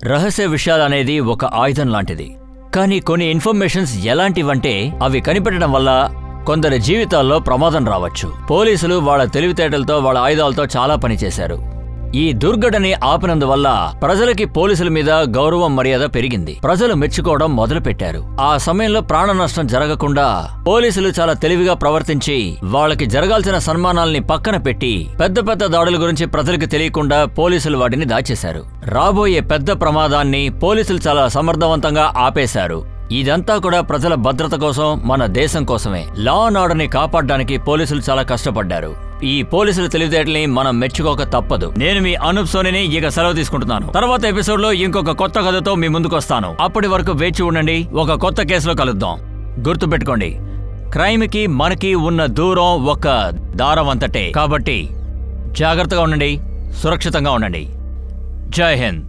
[SPEAKER 4] రహస్య విషయాలు అనేది ఒక ఆయుధం లాంటిది. కానీ కొన్ని ఇన్ఫర్మేషన్స్ ఎలాంటివంటే అవి కనిపెట్టడం వల్ల కొందరి జీవితాల్లో ప్రమాదం రావచ్చు. పోలీసులు వాళ్ళ తెలివితేటలతో వాళ్ళ ఆయుధాలతో చాలా పనిచేశారు. ఈ దుర్ఘటనని ఆపినందువల్ల ప్రజలకి పోలీసుల మీద గౌరవం మర్యాద పెరిగింది. ప్రజలు మెచ్చుకోవడం మొదలుపెట్టారు. ఆ సమయంలో ప్రాణ నష్టం జరగకుండా పోలీసులు చాలా తెలివిగా ప్రవర్తించి వాళ్ళకి జరగాల్సిన సన్మానాల్ని పక్కన పెట్టి పెద్ద పెద్ద దాడుల గురించి ప్రజలకు తెలియకుండా పోలీసులు వాటిని దాచేశారు. రాబోయే పెద్ద ప్రమాదాన్ని పోలీసులు చాలా సమర్థవంతంగా ఆపేశారు. ఇదంతా కూడా ప్రజల భద్రత కోసం, మన దేశం కోసమే. లా అండ్ ఆర్డర్ని కాపాడడానికి పోలీసులు చాలా కష్టపడ్డారు. ఈ పోలీసుల తెలివితేటల్ని మనం మెచ్చుకోక తప్పదు. నేను మీ అనూప్ సోనీని ఇక సెలవు తీసుకుంటున్నాను. తర్వాత ఎపిసోడ్ లో ఇంకొక కొత్త కథతో మీ ముందుకు వస్తాను. అప్పటి వరకు వేచి ఉండండి. ఒక కొత్త కేసులో కలుద్దాం. గుర్తుపెట్టుకోండి, క్రైమ్ కి మనకి ఉన్న దూరం ఒక దారం అంతటే. కాబట్టి జాగ్రత్తగా ఉండండి, సురక్షితంగా ఉండండి. జై హింద్.